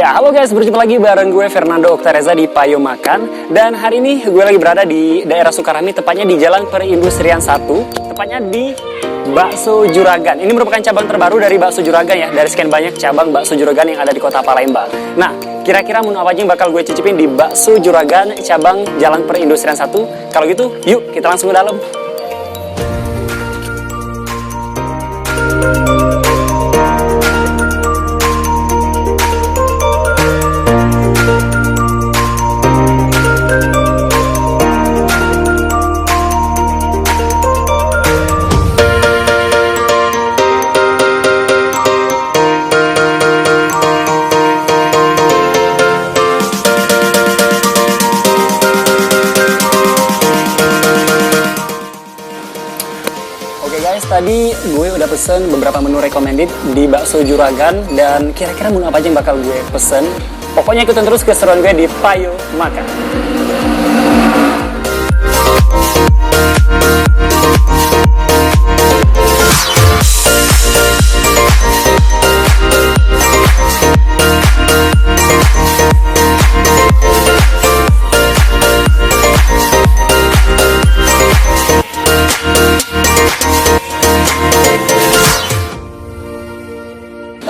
Ya, halo guys, berjumpa lagi bareng gue Fernando Oktareza di Payo Makan. Dan hari ini gue lagi berada di daerah Sukarami, tepatnya di Jalan Perindustrian 1, tepatnya di Bakso Juragan. Ini merupakan cabang terbaru dari Bakso Juragan ya, dari sekian banyak cabang Bakso Juragan yang ada di kota Palembang. Nah, kira-kira menu apa aja yang bakal gue cicipin di Bakso Juragan cabang Jalan Perindustrian 1? Kalau gitu, yuk kita langsung ke dalam. Tadi gue udah pesen beberapa menu recommended di Bakso Juragan, dan kira-kira menu apa aja yang bakal gue pesen. Pokoknya ikutin terus keseruan gue di Payo Makan.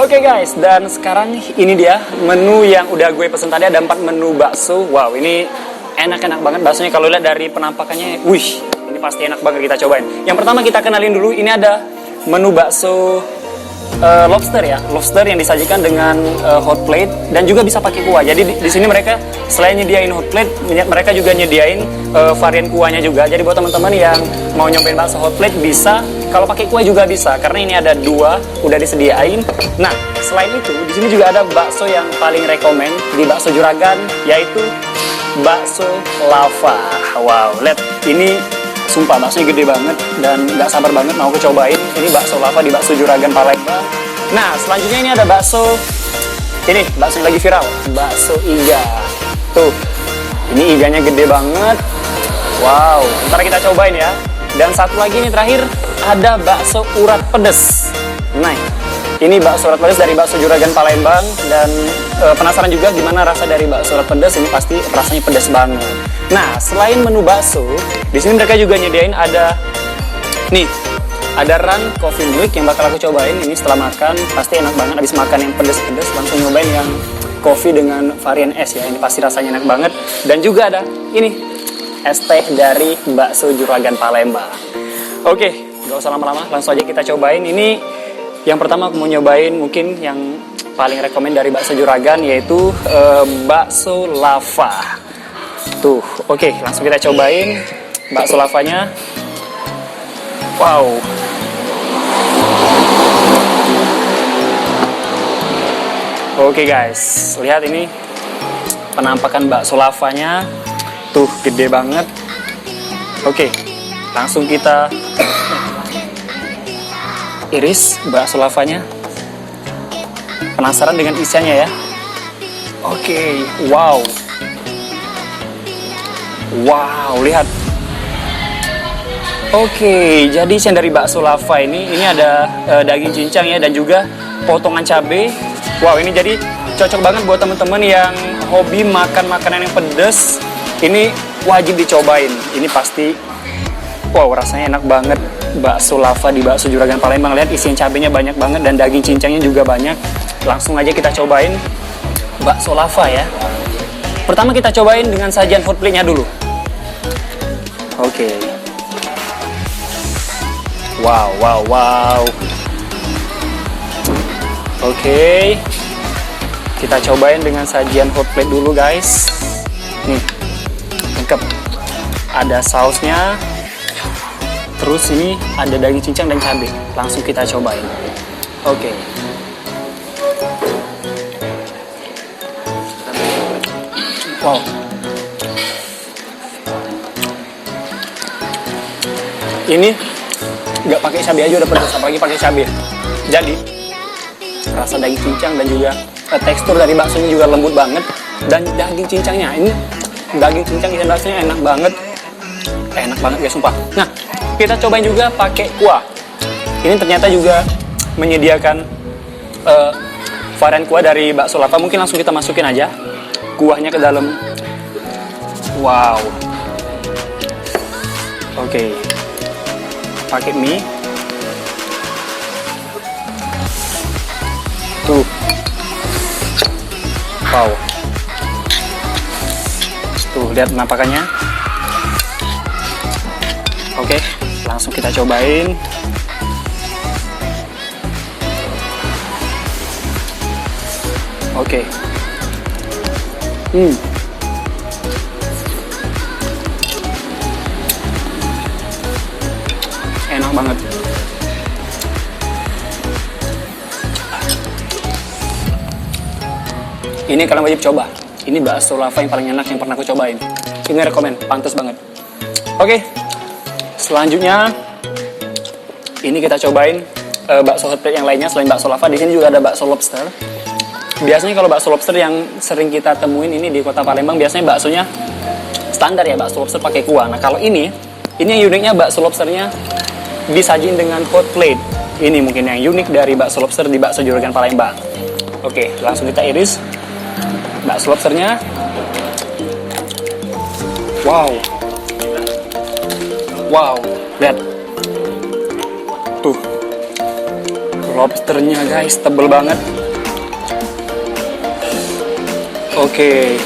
Oke guys, dan sekarang ini dia menu yang udah gue pesen tadi. Ada 4 menu bakso. Wow, ini enak-enak banget baksonya. Kalau lihat dari penampakannya, wih, ini pasti enak banget, kita cobain. Yang pertama kita kenalin dulu, ini ada menu bakso lobster ya, lobster yang disajikan dengan hot plate dan juga bisa pakai kuah. Jadi di sini mereka selain nyediain hot plate, mereka juga nyediain varian kuahnya juga. Jadi buat teman-teman yang mau nyobain bakso hot plate bisa, kalau pakai kuah juga bisa, karena ini ada 2 udah disediain. Nah, selain itu di sini juga ada bakso yang paling rekomen di Bakso Juragan, yaitu bakso lava. Wow, lihat ini. Sumpah baksonya gede banget dan gak sabar banget mau cobain. Ini bakso lava di Bakso Juragan Palembang. Nah, selanjutnya ini ada bakso. Ini bakso yang lagi viral, bakso iga. Tuh, ini iganya gede banget. Wow, ntar kita cobain ya. Dan satu lagi ini terakhir, ada bakso urat pedes. Nah, ini bakso urat pedes dari Bakso Juragan Palembang. Dan penasaran juga gimana rasa dari bakso urat pedes? Ini pasti rasanya pedas banget. Nah, selain menu bakso, di sini mereka juga nyediain ada run coffee milk yang bakal aku cobain. Ini setelah makan pasti enak banget. Habis makan yang pedes-pedes langsung nyobain yang coffee dengan varian es ya. Ini pasti rasanya enak banget. Dan juga ada ini es teh dari Bakso Juragan Palembang. Oke, gak usah lama-lama, langsung aja kita cobain. Ini yang pertama aku mau nyobain mungkin yang paling rekomen dari Bakso Juragan, yaitu bakso lava. Tuh, oke, langsung kita cobain bakso lavanya. Wow. Oke guys, lihat ini penampakan bakso lavanya. Tuh, gede banget. Oke, langsung kita iris bakso lavanya. Penasaran dengan isiannya ya? Oke, wow. Wow, lihat. Oke, jadi isian dari bakso lava ini ada daging cincang ya, dan juga potongan cabai. Wow, ini jadi cocok banget buat teman-teman yang hobi makan makanan yang pedas. Ini wajib dicobain. Ini pasti, wow, rasanya enak banget. Bakso lava di Bakso Juragan Palembang. Lihat isian cabainya banyak banget dan daging cincangnya juga banyak. Langsung aja kita cobain bakso lava ya. Pertama kita cobain dengan sajian hot plate-nya dulu. Oke. Wow. Oke. Kita cobain dengan sajian hot plate dulu, guys. Nih. Lengkap. Ada sausnya. Terus ini ada daging cincang dan cabai. Langsung kita cobain. Oke. Wow. Ini nggak pakai cabai aja udah pedas, apalagi pakai cabai. Jadi rasa daging cincang dan juga tekstur dari baksonya juga lembut banget. Dan daging cincangnya, ini daging cincang isian baksonya enak banget guys, sumpah. Nah, kita cobain juga pakai kuah. Ini ternyata juga menyediakan varian kuah dari bakso lava. Mungkin langsung kita masukin aja kuahnya ke dalam. Wow. Oke. Pakai mie. Tuh. Wow. Tuh, lihat penampakannya. Oke, langsung kita cobain. Oke. Enak banget. Ini kalian wajib coba. Ini bakso lava yang paling enak yang pernah aku cobain. Ini rekomen, pantas banget. Oke. Selanjutnya ini kita cobain bakso hot plate yang lainnya selain bakso lava. Di sini juga ada bakso lobster. Biasanya kalau bakso lobster yang sering kita temuin ini di kota Palembang, biasanya baksonya standar ya, bakso lobster pakai kuah. Nah kalau ini yang uniknya bakso lobsternya disajin dengan hot plate. Ini mungkin yang unik dari bakso lobster di bakso Juragan Palembang. Oke, langsung kita iris bakso lobsternya. Wow, lihat tuh lobsternya guys, tebel banget. Oke.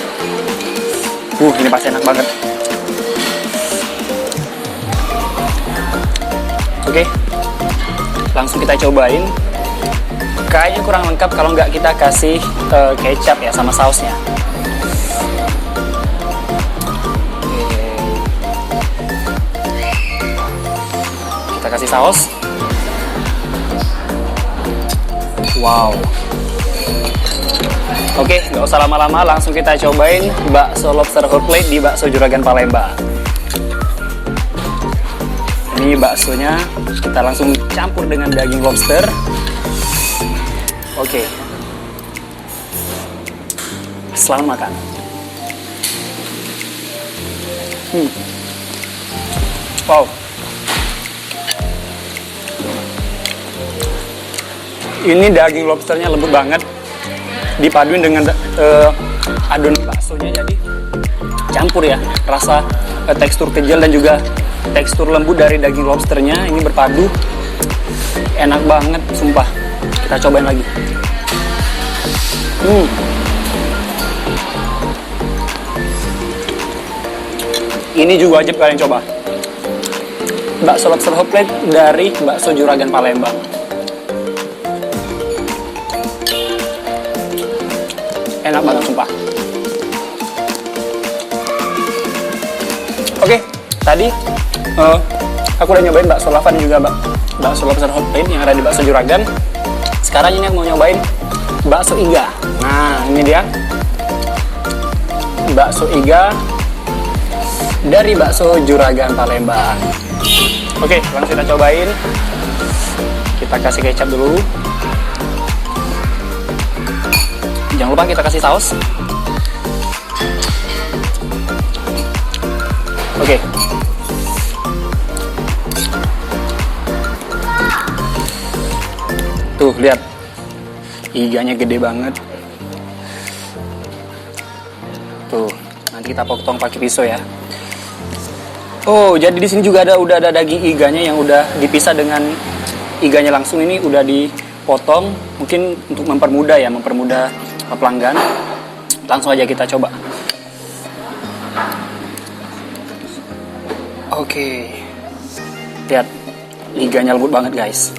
Ini pasti enak banget. Oke. Langsung kita cobain. Kayaknya kurang lengkap kalau nggak kita kasih kecap ya sama sausnya. Kita kasih saus. Wow. Oke, nggak usah lama-lama, langsung kita cobain bakso lobster hot plate di bakso Juragan Palembang. Ini baksonya kita langsung campur dengan daging lobster. Oke. Selamat makan. Wow. Ini daging lobsternya lembut banget. Dipaduin dengan adonan baksonya, jadi campur ya rasa tekstur kejel dan juga tekstur lembut dari daging lobsternya. Ini berpadu, enak banget sumpah. Kita cobain lagi. Ini juga wajib kalian coba, bakso lobster hot plate dari bakso Juragan Palembang. Enak banget sumpah. Oke, tadi aku udah nyobain bakso lava dan juga bakso lobster hot plate yang ada di bakso Juragan. Sekarang ini aku mau nyobain bakso iga. Nah, ini dia bakso iga dari bakso Juragan Palembang. Oke, langsung kita cobain. Kita kasih kecap dulu. Jangan lupa kita kasih saus. Oke. Tuh, lihat. Iganya gede banget. Tuh, nanti kita potong pakai pisau ya. Oh, jadi di sini juga udah ada daging iganya yang udah dipisah dengan iganya langsung. Ini udah dipotong, mungkin untuk mempermudah pelanggan. Langsung aja kita coba. Oke. Lihat, iganya lembut banget guys.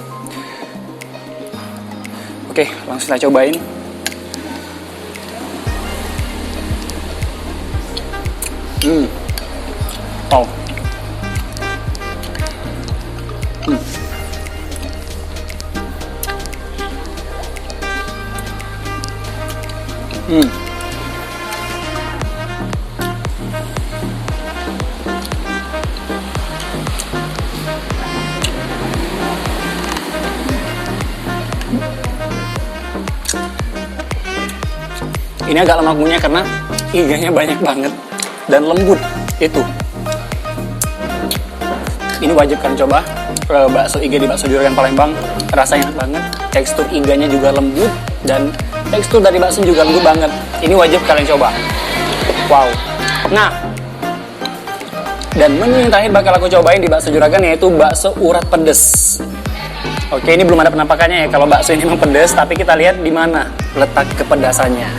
Oke, langsung kita cobain. Oh. Ini agak lama kunyah karena iganya banyak banget dan lembut itu. Ini wajib kalian coba bakso iga di bakso Juragan Palembang. Rasanya enak banget. Tekstur iganya juga lembut dan tekstur dari bakso juga lembut banget. Ini wajib kalian coba. Wow. Nah, dan menu yang terakhir bakal aku cobain di bakso Juragan yaitu bakso urat pedes. Oke, ini belum ada penampakannya ya kalau bakso ini memang pedes, tapi kita lihat di mana letak kepedasannya.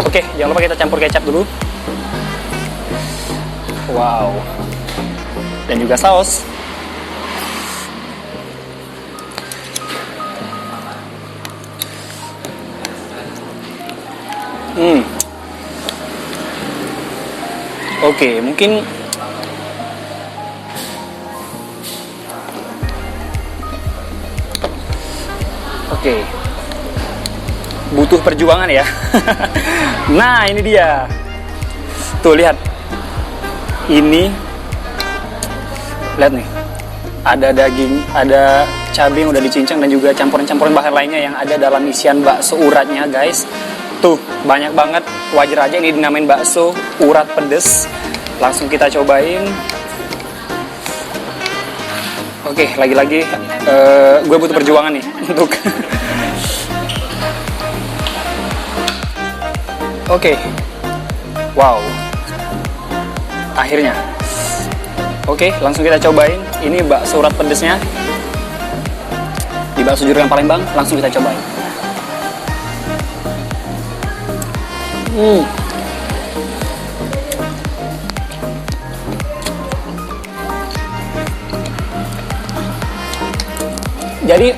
Oke, jangan lupa kita campur kecap dulu. Wow. Dan juga saus. Oke, mungkin butuh perjuangan ya. Nah, ini dia. Tuh, lihat. Ini lihat nih. Ada daging, ada cabai yang udah dicincang dan juga campuran-campuran bahan lainnya yang ada dalam isian bakso uratnya, guys. Tuh, banyak banget. Wajar aja ini dinamain bakso urat pedes. Langsung kita cobain. Oke, lagi-lagi gue butuh perjuangan nih untuk Oke. Wow. Akhirnya. Oke, langsung kita cobain. Ini bakso urat pedesnya. Di bakso Juragan Palembang, langsung kita cobain. Jadi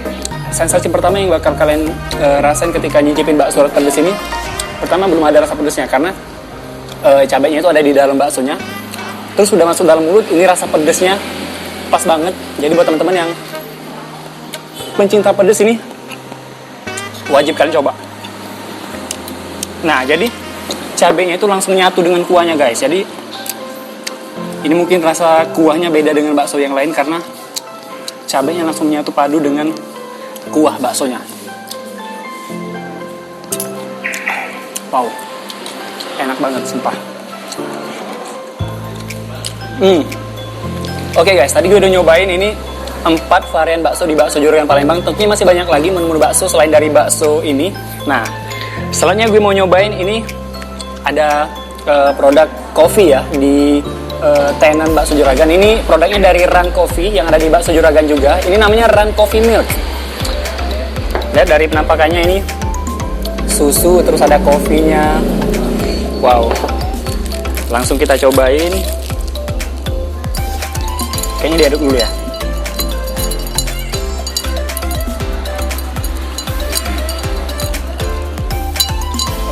sensasi pertama yang bakal kalian rasain ketika nyicipin bakso urat pedes ini, pertama belum ada rasa pedesnya karena cabainya itu ada di dalam baksonya. Terus udah masuk dalam mulut, ini rasa pedesnya pas banget. Jadi buat teman-teman yang pencinta pedes ini wajib kalian coba. Nah, jadi cabainya itu langsung nyatu dengan kuahnya, guys. Jadi ini mungkin rasa kuahnya beda dengan bakso yang lain karena cabainya langsung nyatu padu dengan kuah baksonya. Wow, enak banget, sumpah. Oke guys, tadi gue udah nyobain ini 4 varian bakso di bakso Juragan Palembang. Tentunya masih banyak lagi menu-menu bakso selain dari bakso ini. Nah, selanjutnya gue mau nyobain ini ada produk kopi ya di tenan bakso Juragan. Ini produknya dari Run Coffee yang ada di bakso Juragan juga. Ini namanya Run Coffee Milk. Lihat dari penampakannya ini susu, terus ada kopinya. Wow. Langsung kita cobain. Kayaknya diaduk dulu ya.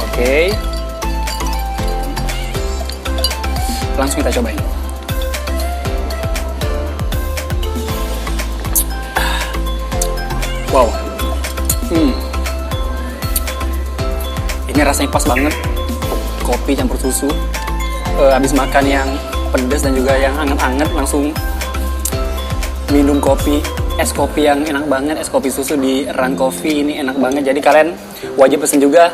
Oke. Langsung kita cobain. Wow. Ini rasanya pas banget. Kopi campur susu. Habis makan yang pedas dan juga yang anget-anget, langsung minum kopi, es kopi yang enak banget, es kopi susu di Run Coffee ini enak banget. Jadi kalian wajib pesen juga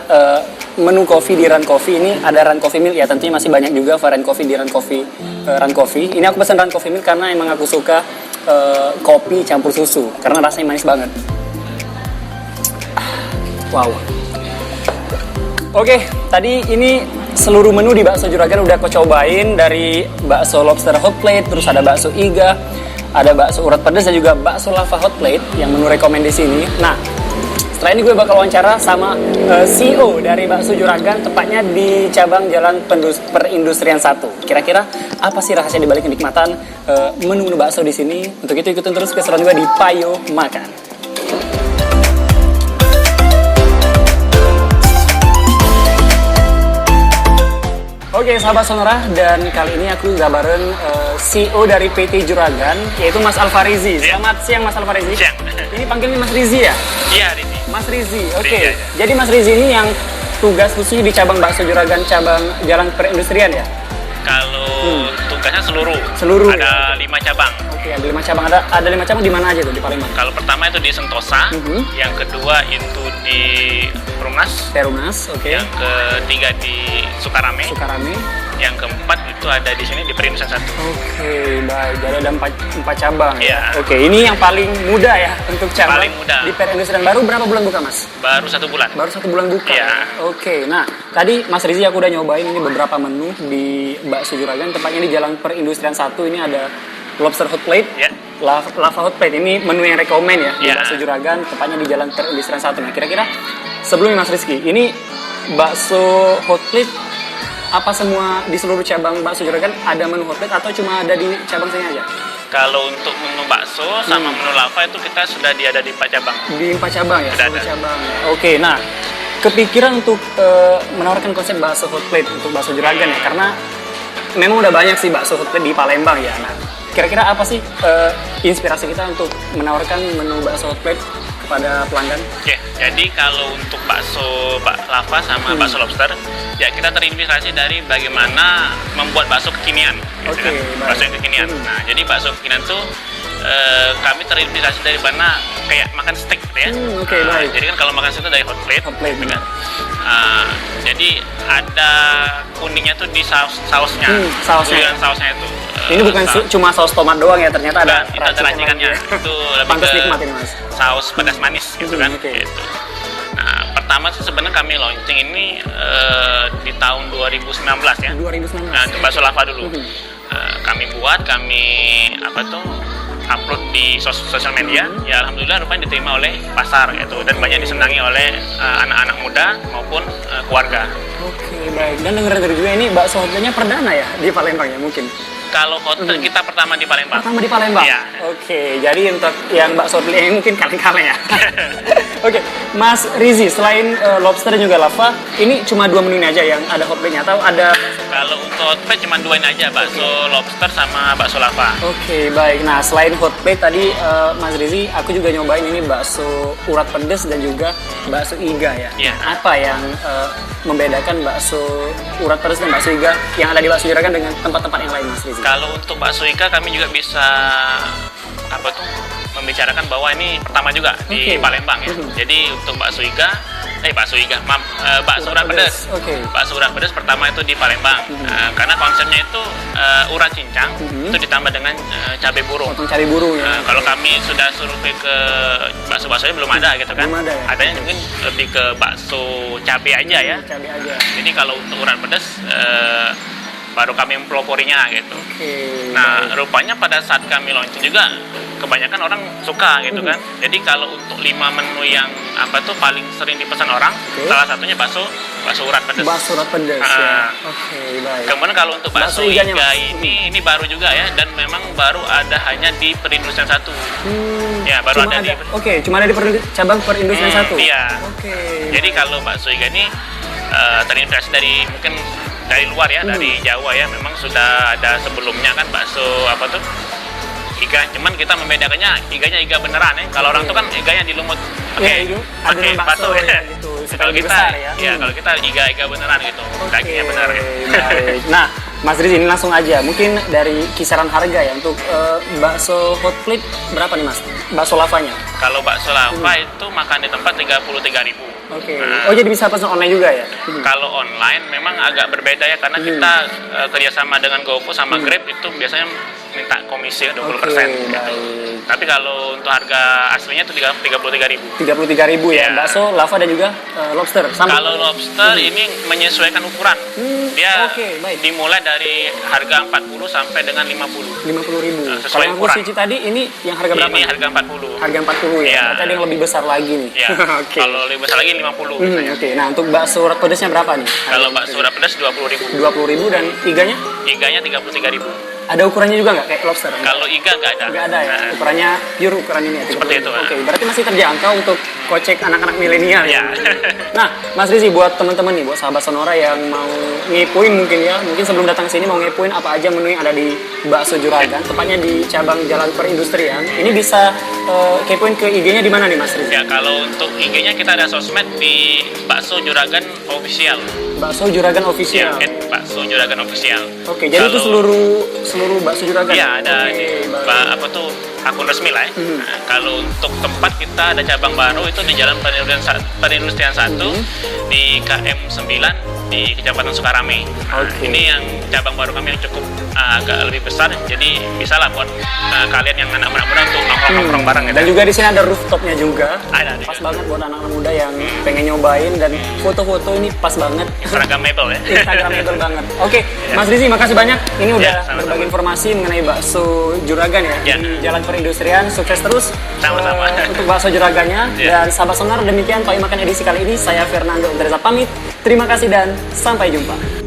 menu kopi di Run Coffee ini. Ada Run Coffee Milk ya, tentunya masih banyak juga varian kopi di Run Coffee. Ini aku pesen Run Coffee Milk karena emang aku suka kopi campur susu karena rasanya manis banget. Wow. Oke, tadi ini seluruh menu di bakso Juragan udah aku cobain, dari bakso lobster hot plate, terus ada bakso iga, ada bakso urat pedas dan juga bakso lava hot plate yang menu rekomendasi ini. Nah, setelah ini gue bakal wawancara sama CEO dari bakso Juragan, tepatnya di cabang Jalan Perindustrian 1. Kira-kira apa sih rahasia dibalik kenikmatan menu-menu bakso di sini? Untuk itu ikutin terus keseruan gue di Payo Makan. Oke, sahabat Sonora, dan kali ini aku juga bareng CEO dari PT Juragan, yaitu Mas Alfarizi. Selamat siang, Mas Alfarizi. Siang. Ini panggilnya Mas Rizi ya? Iya, Rizi. Mas Rizi, oke. Rizi, ya. Jadi Mas Rizi ini yang tugas khususnya di cabang bakso Juragan, cabang Jalan Perindustrian ya? Kalau tugasnya seluruh. Seluruh. Ada 5 cabang. Oke, ada 5 cabang. Ada 5 cabang di mana aja tuh di Palembang? Kalau pertama itu di Sentosa, yang kedua itu di Perumnas, Perumnas, oke. yang ketiga di Sukarame, yang keempat itu ada di sini di Perindustrian 1. Oke, baik. Jadi ada empat cabang. Iya. Oke, ini yang paling muda ya untuk cabang. Paling muda. Di Perindustrian. Baru berapa bulan buka, Mas? Baru 1 bulan. Baru 1 bulan buka. Iya. Oke, nah tadi Mas Rizie aku udah nyobain ini beberapa menu di Bakso Juragan. Tepatnya di Jalan Perindustrian 1 ini ada lobster hot plate, Ya. lava hot plate. Ini menu yang rekomen ya di Iya. Bakso Juragan. Tepatnya di Jalan Perindustrian 1. Nah kira-kira sebelumnya Mas Rizky, ini bakso hot plate apa semua di seluruh cabang Bakso Juragan ada menu hot plate atau cuma ada di cabang sini aja? Kalau untuk menu bakso sama menu lava itu kita sudah ada di 4 cabang. Di 4 cabang ya, Sudah 10 ada. cabang. Oke, nah kepikiran untuk menawarkan konsep bakso hot plate untuk Bakso Juragan ya, karena memang udah banyak sih bakso hot plate di Palembang ya. Nah, kira-kira apa sih inspirasi kita untuk menawarkan menu bakso hot plate kepada pelanggan? Oke, jadi kalau untuk bakso lava sama bakso lobster, ya kita terinspirasi dari bagaimana membuat bakso kekinian. Gitu Oke, kan. baik. Bakso yang kekinian. Nah, jadi bakso kekinian tuh kami terinspirasi dari mana kayak makan steak gitu ya. Oke, Nah, baik. jadi kan kalau makan steak itu dari hot plate. Hot plate, gitu kan. Jadi ada kuningnya tuh di sausnya. Sausnya. Guyuran sausnya itu. Ini bukan cuma saus tomat doang ya, ternyata ada Itu ada racikannya. lagi. Itu lebih Pantes ke nikmat ini, Mas. saus pedas manis gitu kan. Oke. Gitu. Nah, pertama sih sebenarnya kami launching ini di tahun 2019 ya. 2019. Nah, untuk bakso lava dulu. Kami upload di sosial media. Ya alhamdulillah rupanya diterima oleh pasar gitu dan banyak disenangi oleh anak-anak muda maupun keluarga. Oke, baik. Dan dengar-dengar juga ini bakso hot plate-nya perdana ya di Palembang ya mungkin? Kalau hotel kita pertama di Palembang. Pertama di Palembang? Iya. Oke, jadi untuk yang bakso hot plate ini mungkin kaleng-kaleng ya? Oke, Mas Rizie, selain lobster dan juga lava, ini cuma 2 menu ini aja yang ada hot plate-nya atau ada? Kalau untuk hot plate cuma 2 ini aja, bakso lobster sama bakso lava. Oke, baik. Nah, selain hot plate tadi, Mas Rizie, aku juga nyobain ini bakso urat pedas dan juga bakso iga ya. Iya. Apa yang membedakan bakso urat pedas dan bakso iga yang ada di Bakso Juragan dengan tempat-tempat yang lain, Mas Rizie? Kalau untuk bakso iga kami juga bisa membicarakan bahwa ini pertama juga di Oke. Palembang ya. Jadi untuk bakso urat pedas. Oke. Bakso urat pedas pertama itu di Palembang. Karena konsepnya itu urat cincang itu ditambah dengan cabai burung. Potong cabai burung ya. Kalau kami sudah survei ke bakso-baksonya belum ada gitu kan. Belum ada ya? Adanya mungkin lebih ke bakso cabai aja ya. Cabai aja. Jadi kalau untuk urat pedas baru kami mempeloporinya gitu. Oke. Nah, rupanya pada saat kami launching juga kebanyakan orang suka gitu kan. Jadi kalau untuk 5 menu yang paling sering dipesan orang, salah satunya bakso urat pedas. Bakso urat pedas ya. Ah. Oke, baik. Kemudian kalau untuk bakso Bakso iganya, iga Mas. ini baru juga ya, dan memang baru ada hanya di Perindustrian 1. Ya, baru Cuma ada di Oke, cuma ada di cabang Perindustrian 1. Iya. Oke. Jadi kalau bakso iga ini terinspirasi dari mungkin dari luar ya, dari Jawa ya, memang sudah ada sebelumnya kan bakso iga, cuman kita membedakannya iganya iga beneran ya. Kalau orang tuh kan iganya dilumut Ya, itu pakai adonan bakso bakso ya, ya. gitu, supaya Kalau lebih kita besar ya. kalau kita iga beneran gitu, dagingnya bener ya. Baik. Nah, Mas Rizie, ini langsung aja. Mungkin dari kisaran harga ya untuk bakso hot plate berapa nih, Mas? Bakso lavanya? Kalau bakso lava itu makan di tempat 33.000. Oke. Oh, jadi bisa pesan online juga ya? Kalau online memang agak berbeda ya, karena kita kerjasama dengan GoFood sama Grab itu biasanya minta komisi 20%. Oke, gitu. baik. Tapi kalau untuk harga aslinya itu 33.000. 33.000 ya. Iya. Bakso lava dan juga lobster. Sama. Kalau lobster ini menyesuaikan ukuran. Dia oke, baik. dimulai dari harga 40 sampai dengan 50. 50.000. Sesuai Kalau yang ukuran. Fusici tadi ini yang harga berapa? Ini harga 40. Harga 40 ya. Iya. Berarti ada yang lebih besar lagi nih. Ya. Oke. Kalau lebih besar lagi 50 misalnya. Oke. Nah, untuk bakso urat pedasnya berapa nih? Kalau bakso urat pedas 20.000. 20.000 dan iganya Iganya 33.000. ada ukurannya juga nggak kayak lobster? Kalau iga nggak ada. Nggak ada ya. Nah, Ukurannya pure ukuran ini ya. 30.000. Seperti itu, Oke, berarti masih terjangkau untuk kocek anak-anak milenial ya. Iya. Nah, Mas Rizie, buat teman-teman nih, buat sahabat Sonora yang mau ngepoin mungkin ya, mungkin sebelum datang ke sini mau ngepoin apa aja menu yang ada di Bakso Juragan, tepatnya di cabang Jalan Perindustrian. Ini bisa kepoin ke IG-nya di mana nih, Mas Rizie? Ya, kalau untuk IG-nya kita ada sosmed di Bakso Juragan Official. Bakso Juragan Official. Ya, Bakso Juragan Official. Oke, jadi itu Kalau- seluruh Bakso Juragan. Iya, ada Oke, di baik. akun resmi lah ya. Nah, kalau untuk tempat kita ada cabang baru itu di Jalan Perindustrian 1 di KM 9 di di Kecamatan Sukarame. Nah, Oke. ini yang cabang baru kami yang cukup agak lebih besar, jadi bisa lah buat kalian yang anak muda untuk nongkrong-nongkrong bareng gitu. Dan juga di sini ada rooftopnya juga. Ada Pas juga. banget buat anak-anak muda yang pengen nyobain, dan foto-foto ini pas banget. Instagramable ya. Instagramable banget. Oke, Mas Rizie, makasih banyak. Ini udah Ya, sama-sama. berbagi informasi mengenai bakso Juragan ya, Ya. di Jalan Perindustrian. Sukses terus Sama-sama. untuk bakso Juragannya. Ya. Dan sahabat sonar, demikian Pak Makan edisi kali ini. Saya Fernando Indreza pamit. Terima kasih dan sampai jumpa.